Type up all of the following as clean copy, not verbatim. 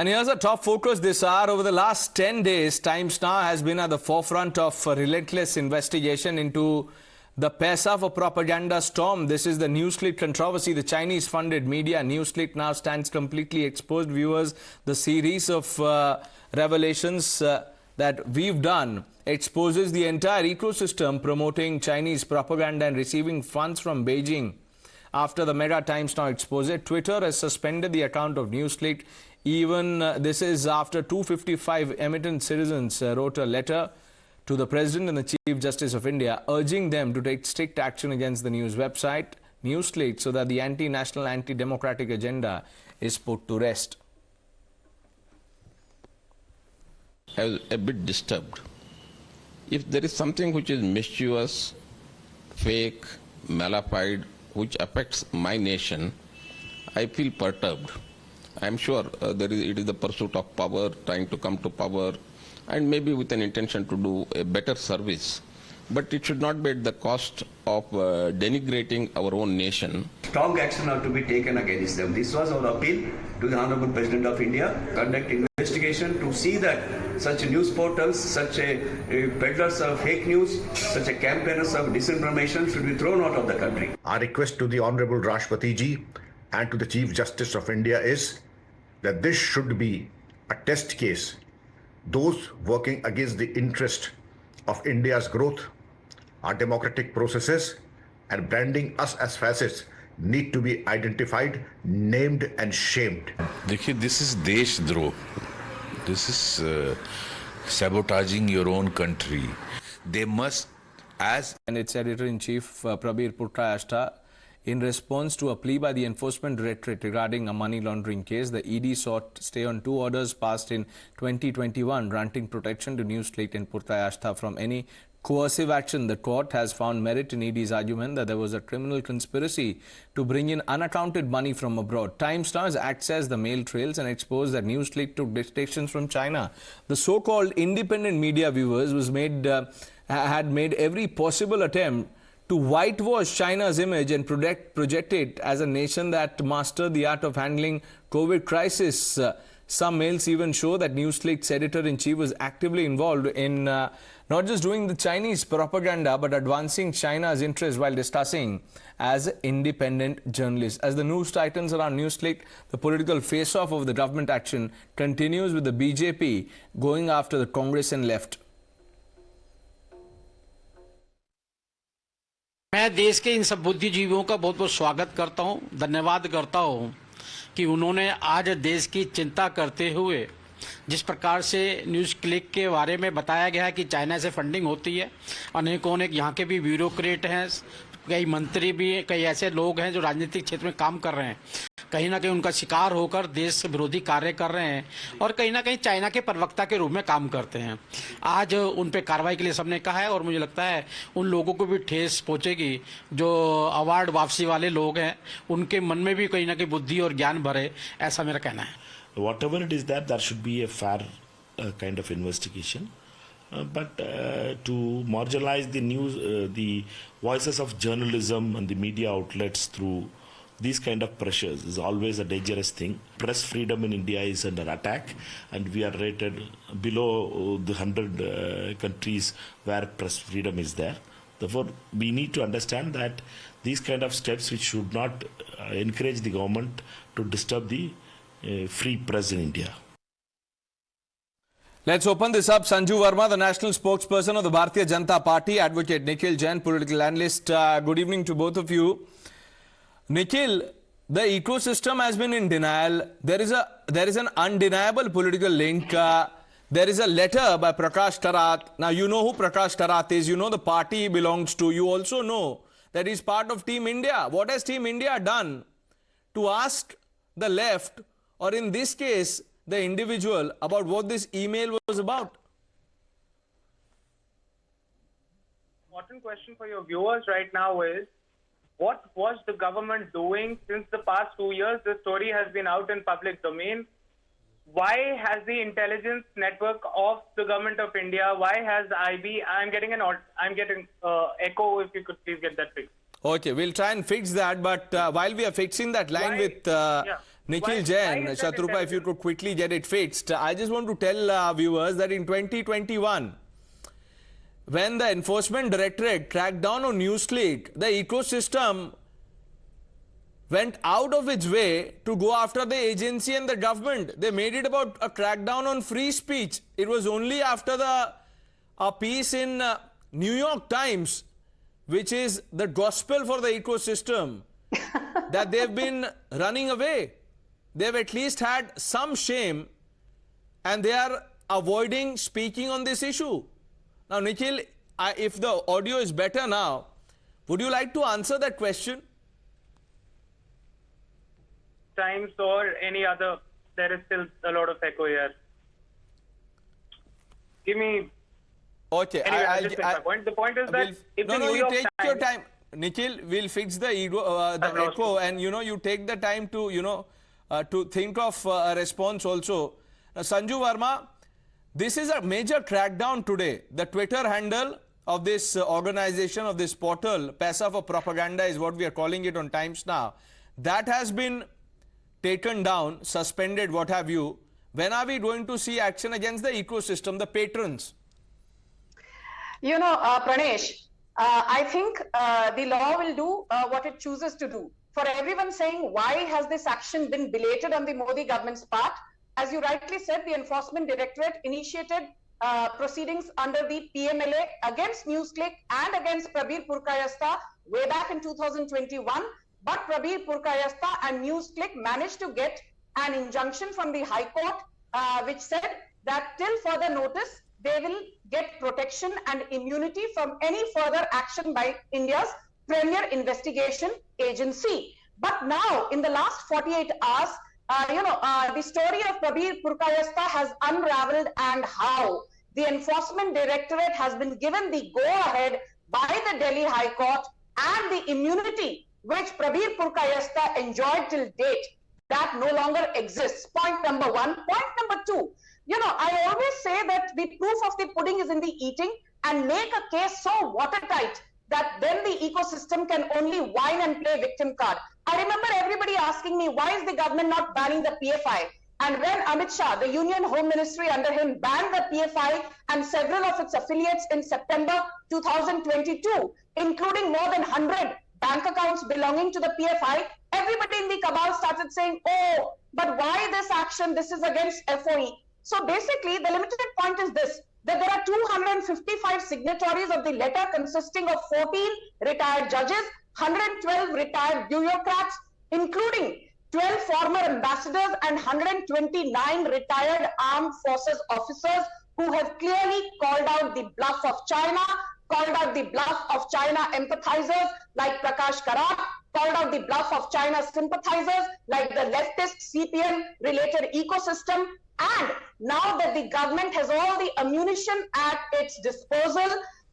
And here's a top focus this hour. Over the last 10 days, Times Now has been at the forefront of a relentless investigation into the Paisa for propaganda storm. This is the NewsClick controversy. The Chinese-funded media NewsClick now stands completely exposed. Viewers, the series of revelations that we've done exposes the entire ecosystem promoting Chinese propaganda and receiving funds from Beijing. After the mega Times Now expose, Twitter has suspended the account of NewsClick. Even this is after 255 eminent citizens wrote a letter to the President and the Chief Justice of India urging them to take strict action against the news website NewsClick so that the anti-national, anti-democratic agenda is put to rest. I was a bit disturbed. If there is something which is mischievous, fake, malafide, which affects my nation, I feel perturbed. I am sure it is the pursuit of power, trying to come to power, and maybe with an intention to do a better service. But it should not be at the cost of denigrating our own nation. Strong action have to be taken against them. This was our appeal to the Honorable President of India. Conduct investigation to see that such news portals, such peddlers of fake news, such campaigners of disinformation should be thrown out of the country. Our request to the Honorable Rashtrapati Ji and to the Chief Justice of India is that this should be a test case. Those working against the interest of India's growth, our democratic processes, and branding us as fascists need to be identified, named and shamed. देखिए, this is देशद्रोह. This is sabotaging your own country. They must, as and its editor-in-chief Prabir Purkayastha, in response to a plea by the Enforcement Directorate regarding a money laundering case, the ED sought stay on 2 orders passed in 2021 granting protection to NewsClick and Purkayastha from any coercive action. The court has found merit in ED's argument that there was a criminal conspiracy to bring in unaccounted money from abroad. Times Now has accessed the mail trails and exposed that NewsClick took dictations from China. The so-called independent media viewers had made every possible attempt to whitewash China's image and project it as a nation that mastered the art of handling COVID crisis. Some mails even show that NewsClick's editor-in-chief was actively involved in not just doing the Chinese propaganda, but advancing China's interests while discussing as independent journalists. As the news tightens around NewsClick, the political face-off of the government action continues with the BJP going after the Congress and left. मैं देश के इन सब बुद्धिजीवियों का बहुत बहुत स्वागत करता हूं, धन्यवाद करता हूं कि उन्होंने आज देश की चिंता करते हुए जिस प्रकार से न्यूज़ क्लिक के बारे में बताया गया है कि चाइना से फंडिंग होती है, अनेकों यहाँ के भी ब्यूरोक्रेट हैं, कई मंत्री भी, कई ऐसे लोग हैं जो राजनीतिक क्षेत्र में काम कर रहे हैं, कहीं ना कहीं उनका शिकार होकर देश विरोधी कार्य कर रहे हैं और कहीं ना कहीं चाइना के प्रवक्ता के रूप में काम करते हैं। आज उन पे कार्रवाई के लिए सबने कहा है और मुझे लगता है उन लोगों को भी ठेस पहुंचेगी जो अवार्ड वापसी वाले लोग हैं, उनके मन में भी कहीं ना कहीं बुद्धि और ज्ञान भरे, ऐसा मेरा कहना है। Whatever it is that there should be a fair kind of investigation. But to marginalize the news, the voices of journalism and the media outlets through these kind of pressures is always a dangerous thing. Press freedom in India is under attack, and we are rated below the 100 countries where press freedom is there. Therefore, we need to understand that these kind of steps which should not encourage the government to disturb the free press in India. Let's open this up. Sanju Verma, the national spokesperson of the Bharatiya Janata Party, Advocate Nikhil Jain, political analyst. Good evening to both of you. Nikhil, the ecosystem has been in denial. There is an undeniable political link. There is a letter by Prakash Tarat. Now, you know who Prakash Tarat is. You know the party he belongs to. You also know that he's part of Team India. What has Team India done to ask the left, or in this case, the individual, about what this email was about? Important question for your viewers right now is, what was the government doing since the past 2 years? The story has been out in public domain. Why has the intelligence network of the government of India, why has IB, I'm getting echo, if you could please get that fixed. Okay, we'll try and fix that, but while we are fixing that line with Nikhil Jain, is that Shatrupa, if you could quickly get it fixed. I just want to tell our viewers that in 2021, when the Enforcement Directorate cracked down on NewsClick, the ecosystem went out of its way to go after the agency and the government. They made it about a crackdown on free speech. It was only after a piece in New York Times, which is the gospel for the ecosystem, that they've been running away. They've at least had some shame and they are avoiding speaking on this issue. Now, Nikhil, if the audio is better now, would you like to answer that question? Times or any other, there is still a lot of echo here. Give me. Okay, Anyway, I'll just fix my point. The point is that if the New you York take Times, your time. Nikhil, we'll fix the echo, and you take the time to to think of a response also. Sanju Verma, this is a major crackdown today. The Twitter handle of this organization, of this portal, Paisa for Propaganda is what we are calling it on Times Now. That has been taken down, suspended, what have you. When are we going to see action against the ecosystem, the patrons? Pranesh, I think the law will do what it chooses to do. For everyone saying, why has this action been belated on the Modi government's part? As you rightly said, the Enforcement Directorate initiated proceedings under the PMLA against NewsClick and against Prabir Purkayastha way back in 2021. But Prabir Purkayastha and NewsClick managed to get an injunction from the High Court, which said that till further notice, they will get protection and immunity from any further action by India's premier investigation agency. But now, in the last 48 hours, the story of Prabir Purkayastha has unraveled, and how the Enforcement Directorate has been given the go-ahead by the Delhi High Court, and the immunity which Prabir Purkayastha enjoyed till date, that no longer exists. Point number one. Point number two, I always say that the proof of the pudding is in the eating, and make a case so watertight that then the ecosystem can only whine and play victim card. I remember everybody asking me, why is the government not banning the PFI? And when Amit Shah, the Union Home Ministry under him, banned the PFI and several of its affiliates in September 2022, including more than 100 bank accounts belonging to the PFI, everybody in the cabal started saying, oh, but why this action? This is against FOE. So basically, the limited point is this, that there are 255 signatories of the letter consisting of 14 retired judges, 112 retired bureaucrats, including 12 former ambassadors and 129 retired armed forces officers who have clearly called out the bluff of China, called out the bluff of China empathizers like Prakash Karat, called out the bluff of China sympathizers like the leftist CPM-related ecosystem. And now that the government has all the ammunition at its disposal,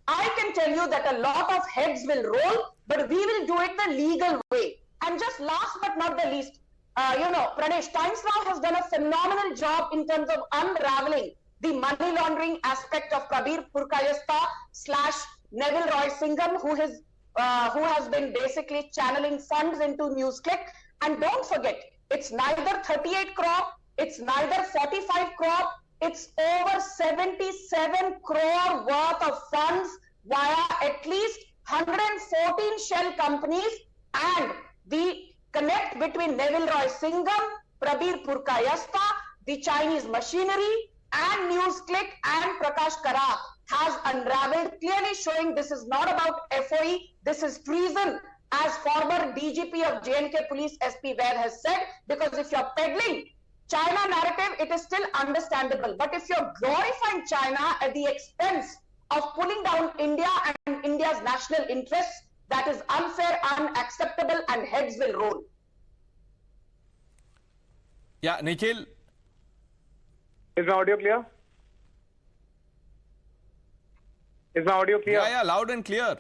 I can tell you that a lot of heads will roll, but we will do it the legal way. And just last but not the least, Pradesh, Times Now has done a phenomenal job in terms of unraveling the money laundering aspect of Prabir Purkayastha / Neville Roy Singham, who has been basically channeling funds into NewsClick. And don't forget, it's neither 38 crore, it's neither 45 crore, it's over 77 crore worth of funds via at least 114 shell companies, and the connect between Neville Roy Singham, Prabir Purkayastha, the Chinese machinery, and NewsClick and Prakash Karat has unraveled, clearly showing this is not about FOE, this is treason, as former DGP of J&K Police SP Vaid has said, because if you're peddling China narrative, it is still understandable. But if you're glorifying China at the expense of pulling down India and India's national interests, that is unfair, unacceptable, and heads will roll. Yeah, Nikhil. Is my audio clear? Is my audio clear? Yeah, loud and clear.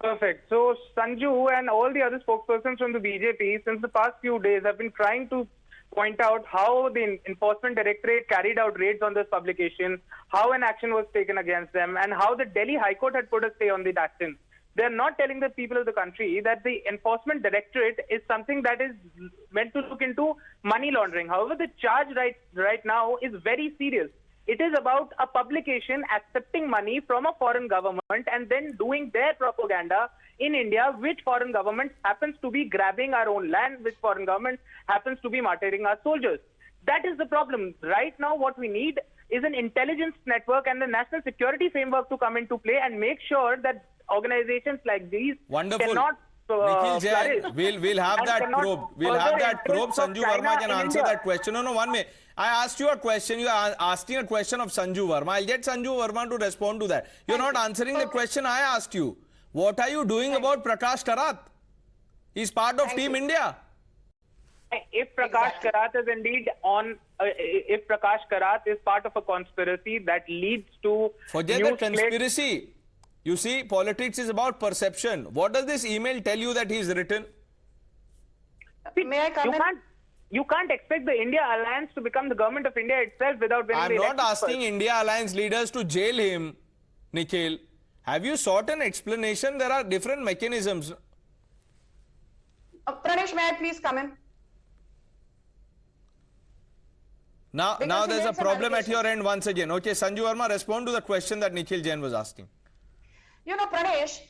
Perfect. So Sanju and all the other spokespersons from the BJP since the past few days have been trying to point out how the Enforcement Directorate carried out raids on this publication, how an action was taken against them, and how the Delhi High Court had put a stay on the action. They're not telling the people of the country that the Enforcement Directorate is something that is meant to look into money laundering. However, the charge right now is very serious. It is about a publication accepting money from a foreign government and then doing their propaganda in India, which foreign government happens to be grabbing our own land, which foreign government happens to be martyring our soldiers. That is the problem. Right now, what we need is an intelligence network and the national security framework to come into play and make sure that organizations like these cannot Nikhil Jain, flourish. we'll have And that cannot probe. We'll further have that probe. interests of Sanju China Verma can in answer India. that question. No, one minute. I asked you a question. You are asking a question of Sanju Verma. I'll get Sanju Verma to respond to that. You're not answering the question I asked you. What are you doing about Prakash Karat? He's part of Team India. If Prakash Karat is indeed if Prakash Karat is part of a conspiracy that leads to Forget the conspiracy. You see, politics is about perception. What does this email tell you that he's written? May I come in? You can't expect the India Alliance to become the government of India itself without winning I'm the not elections asking first. India Alliance leaders to jail him, Nikhil. Have you sought an explanation? There are different mechanisms. Pranesh, may I please come in? Now Because he there's a made some problem at allegations. your end once again. Okay, Sanju Verma, respond to the question that Nikhil Jain was asking. You know, Pranesh,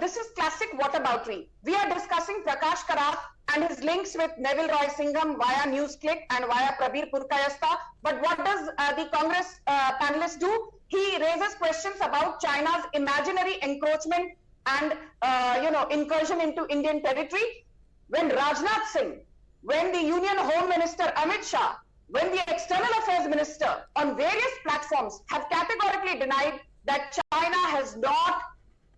this is classic whataboutery. We are discussing Prakash Karat and his links with Neville Roy Singham via NewsClick and via Prabir Purkayastha. But what does the Congress panelist do? He raises questions about China's imaginary encroachment and, incursion into Indian territory. When Rajnath Singh, when the Union Home Minister Amit Shah, when the External Affairs Minister on various platforms have categorically denied that China has not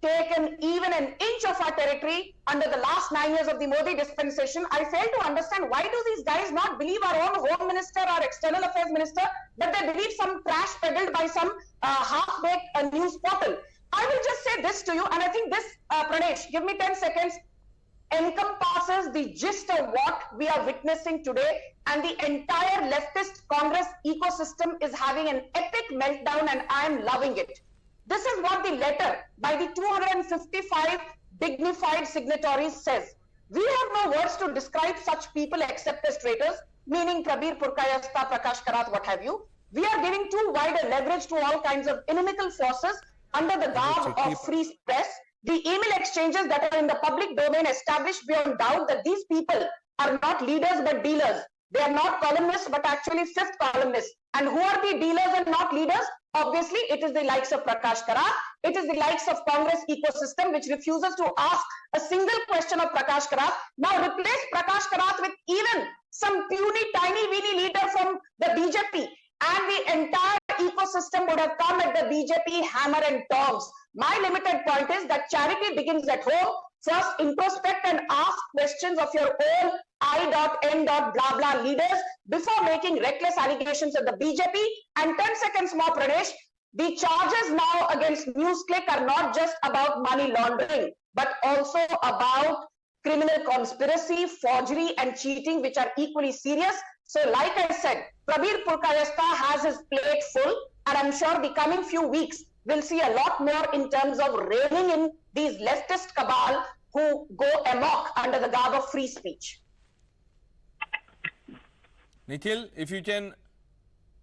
taken even an inch of our territory under the last 9 years of the Modi dispensation, I fail to understand why do these guys not believe our own Home Minister or External Affairs Minister, but they believe some trash peddled by some half-baked news portal. I will just say this to you, and I think this, Pranesh, give me 10 seconds, encompasses the gist of what we are witnessing today, and the entire leftist Congress ecosystem is having an epic meltdown, and I am loving it. This is what the letter by the 255 dignified signatories says. We have no words to describe such people except as traitors, meaning Prabir Purkayastha, Prakash Karat, what have you. We are giving too wide a leverage to all kinds of inimical forces under the garb of free press. The email exchanges that are in the public domain establish beyond doubt that these people are not leaders but dealers. They are not columnists but actually fifth columnists. And who are the dealers and not leaders? Obviously, it is the likes of Prakash Karat. It is the likes of Congress ecosystem which refuses to ask a single question of Prakash Karat. Now replace Prakash Karat with even some puny, tiny, weeny leader from the BJP, and the entire ecosystem would have come at the BJP hammer and tongs. My limited point is that charity begins at home. First, introspect and ask questions of your own I.N. blah blah leaders before making reckless allegations at the BJP. And 10 seconds more, Pranesh. The charges now against NewsClick are not just about money laundering, but also about criminal conspiracy, forgery, and cheating, which are equally serious. So, like I said, Prabir Purkayastha has his plate full, and I'm sure the coming few weeks will see a lot more in terms of reining in these leftist cabal who go amok under the garb of free speech. Nikhil, if you can...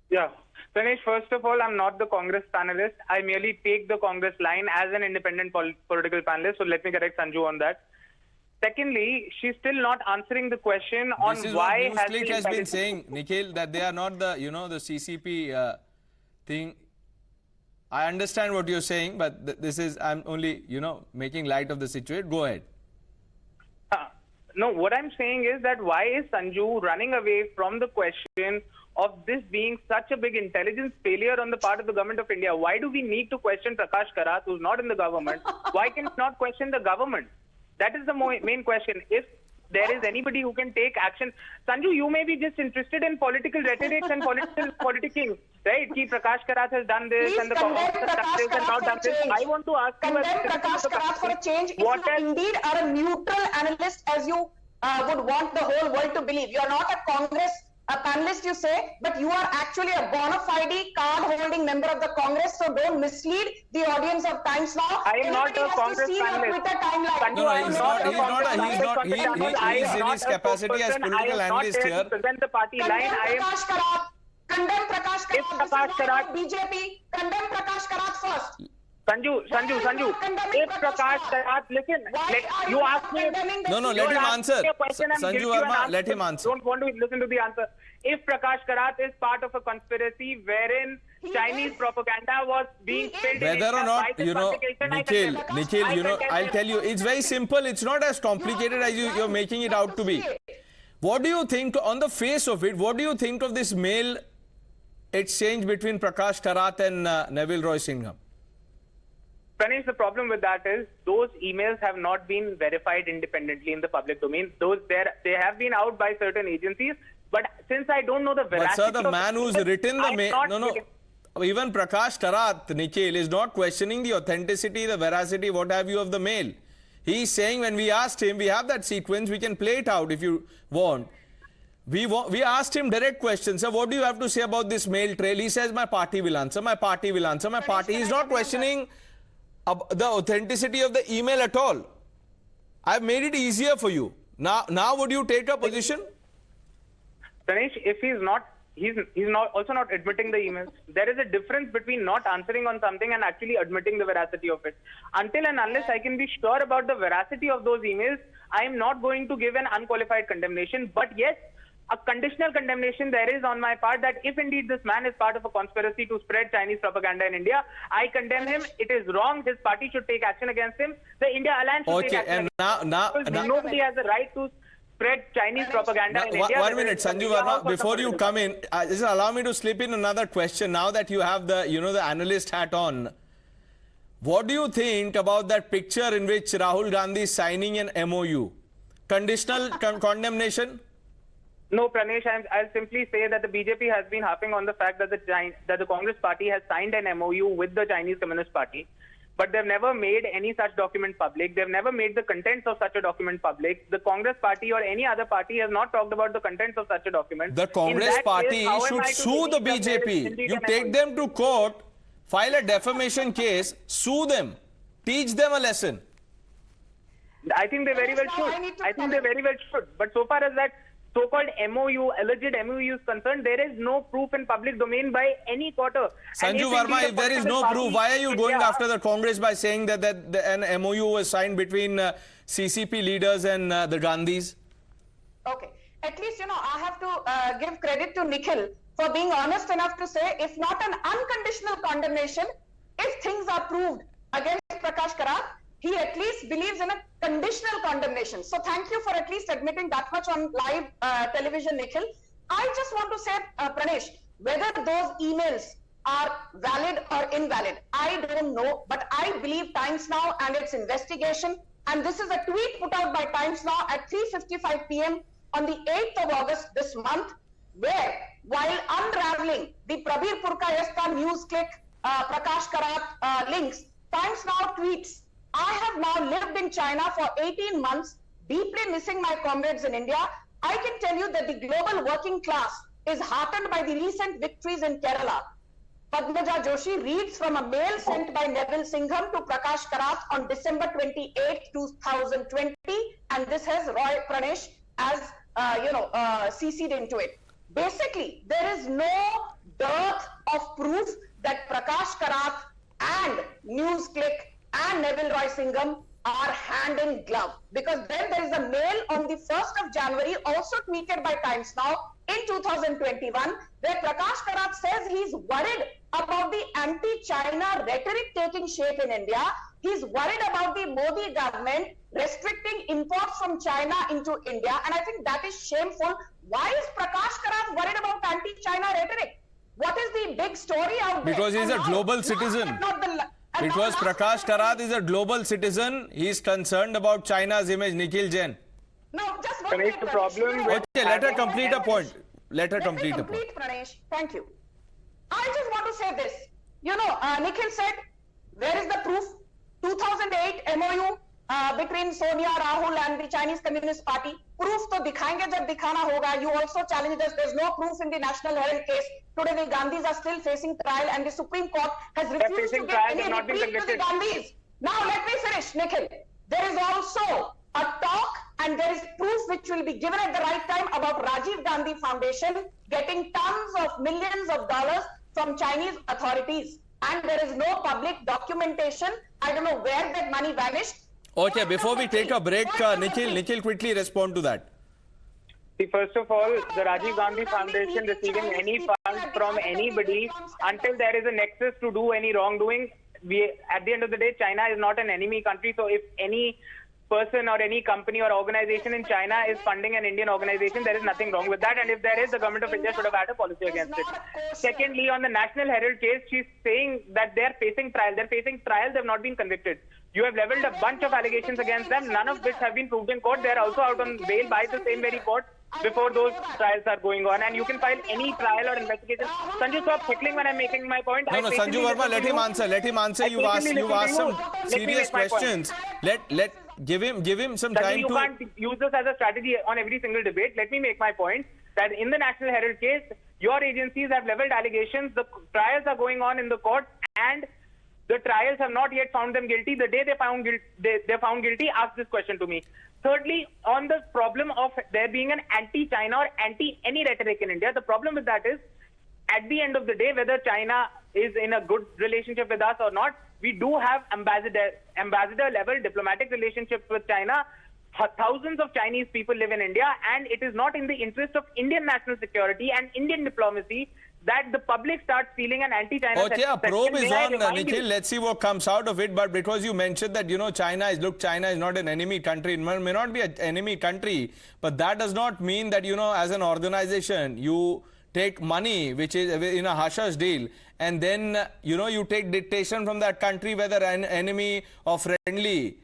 Yeah. Pranesh, first of all, I'm not the Congress panelist. I merely take the Congress line as an independent political panelist. So let me correct Sanju on that. Secondly, she's still not answering the question on This is why what NewsClick has been saying, Nikhil, that they are not the, the CCP thing. I understand what you're saying, but this is, I'm only, making light of the situation. Go ahead. No, what I'm saying is that why is Sanju running away from the question of this being such a big intelligence failure on the part of the government of India? Why do we need to question Prakash Karat, who's not in the government? Why can it not question the government? That is the main question. If there is anybody who can take action, Sanju, you may be just interested in political rhetorics and politicking, right? Ki Prakash Karat has done this. Please and the condemn Congress has done this and now done this. I want to ask you, condemn Prakash Karat for a change. If you indeed are a neutral analyst, as you would want the whole world to believe, you are not a Congress panelist, you say, but you are actually a bona fide card-holding member of the Congress, so don't mislead the audience of Times Now. I am not a Congress panelist. Twitter timeline. No, he's in his capacity as political analyst here. Present the party line. Condemn Prakash Karat. If Prakash Karat, BJP, condemn Prakash Karat first. Sanju, if Prakash Karat, listen, you asked me. No, let him answer. Sanju Verma, let him answer. Don't want to listen to the answer. If Prakash Karat is part of a conspiracy wherein Chinese propaganda was being filled in Whether or not, Nikhil, I'll tell you, it's very simple. It's not as complicated as you're making it out to be. What do you think, on the face of it, what do you think of this mail exchange between Prakash Karat and Neville Roy Singham? Pranesh, the problem with that is those emails have not been verified independently in the public domain. They have been out by certain agencies, but since I don't know the veracity. But sir, the man who's written the mail, even Prakash Karat, Nikhil, is not questioning the authenticity, the veracity, what have you of the mail. He's saying when we asked him, we have that sequence, we can play it out if you want. We asked him direct questions. Sir, what do you have to say about this mail trail? He says, my party will answer, my party will answer, my party. He's not questioning the authenticity of the email at all. I've made it easier for you. Now would you take a position? Pranesh, if he's not also not admitting the emails. There is a difference between not answering on something and actually admitting the veracity of it. Until and unless I can be sure about the veracity of those emails, I am not going to give an unqualified condemnation. But yes, a conditional condemnation there is on my part that if indeed this man is part of a conspiracy to spread Chinese propaganda in India, I condemn him. It is wrong. His party should take action against him. The India Alliance should take action against him. Nobody has the right to spread Chinese propaganda in India. 1 minute, Sanju Verma, before you come in, just allow me to slip in another question now that you have the, the analyst hat on. What do you think about that picture in which Rahul Gandhi is signing an MOU? Conditional condemnation? No, Pranesh, I'll simply say that the BJP has been harping on the fact that the Congress party has signed an MOU with the Chinese Communist Party, but they've never made any such document public. They've never made the contents of such a document public. The Congress party or any other party has not talked about the contents of such a document. The Congress party should sue the BJP. You take them to court, file a defamation case, sue them, teach them a lesson. I think they very well should. But so far as that so-called MOU, alleged MOU is concerned, there is no proof in public domain by any quarter. Sanju Verma, if there is no proof, why are you going after the Congress by saying that an MOU was signed between CCP leaders and the Gandhis? Okay. At least, I have to give credit to Nikhil for being honest enough to say, if not an unconditional condemnation, if things are proved against Prakash Karat, he at least believes in a conditional condemnation. So thank you for at least admitting that much on live television, Nikhil. I just want to say, Pranesh, whether those emails are valid or invalid, I don't know, but I believe Times Now and its investigation. And this is a tweet put out by Times Now at 3:55 p.m. on the 8th of August this month, where while unraveling the Prabir Purkayastha NewsClick Prakash Karat links, Times Now tweets, I have now lived in China for 18 months, deeply missing my comrades in India. I can tell you that the global working class is heartened by the recent victories in Kerala. Padmaja Joshi reads from a mail sent by Neville Singham to Prakash Karat on December 28, 2020, and this has Roy Pranesh as, CC'd into it. Basically, there is no dearth of proof that Prakash Karat and NewsClick and Neville Roy Singham are hand in glove, because then there is a mail on the 1st of January also tweeted by Times Now in 2021 where Prakash Karat says he's worried about the anti-China rhetoric taking shape in India. He's worried about the Modi government restricting imports from China into India, and I think that is shameful. Why is Prakash Karat worried about anti-China rhetoric? What is the big story out there? Because he's a global citizen. Because Prakash Karat is a global citizen, he is concerned about China's image. Nikhil Jain. No, just one minute, the problem. Okay, let her complete a point. Let her complete a point. Pranesh. Thank you. I just want to say this. Nikhil said, where is the proof? 2008 MOU between Sonia, Rahul and the Chinese Communist Party. Proof to dikhayenge jab dikhana hoga. You also challenged us. There's no proof in the National Herald case. Today the Gandhis are still facing trial and the Supreme Court has refused to give any reprieve to the Gandhis. Now let me finish, Nikhil. There is also a talk and there is proof which will be given at the right time about Rajiv Gandhi Foundation getting tons of millions of dollars from Chinese authorities. And there is no public documentation. I don't know where that money vanished. Okay, before we take a break, Nikhil, quickly respond to that. See, first of all, the Rajiv Gandhi Foundation receiving any funds from anybody until there is a nexus to do any wrongdoing. At the end of the day, China is not an enemy country. So if any person or any company or organization in China is funding an Indian organization, there is nothing wrong with that. And if there is, the government of India should have had a policy against it. Secondly, on the National Herald case, she's saying that they're facing trial. They're facing trial. They've not been convicted. You have leveled a bunch of allegations against them, none of which have been proved in court. They're also out on bail by the same very court before those trials are going on. And you can file any trial or investigation. Sanju, stop heckling when I'm making my point. No, Sanju Verma, let him answer. Let him answer. You asked some serious questions. Give him some time to... You can't use this as a strategy on every single debate. Let me make my point that in the National Herald case, your agencies have leveled allegations. The trials are going on in the court and the trials have not yet found them guilty. The day they're found guilty, ask this question to me. Thirdly, on the problem of there being an anti-China or anti-any rhetoric in India, the problem with that is, at the end of the day, whether China is in a good relationship with us or not, we do have ambassador level diplomatic relationships with China. Thousands of Chinese people live in India, and it is not in the interest of Indian national security and Indian diplomacy that the public starts feeling an anti-China Okay, a probe is on, Nikhil. Let's see what comes out of it. But because you mentioned that, China is not an enemy country. It may not be an enemy country, but that does not mean that, as an organization, you take money, which is in a hush-hush deal, and then, you take dictation from that country, whether an enemy or friendly.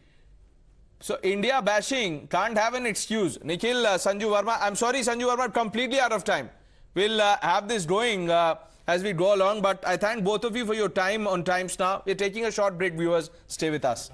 So India bashing can't have an excuse. Nikhil, Sanju Verma, I'm sorry, Sanju Verma, completely out of time. We'll have this going as we go along, but I thank both of you for your time on Times Now. We're taking a short break, viewers. Stay with us.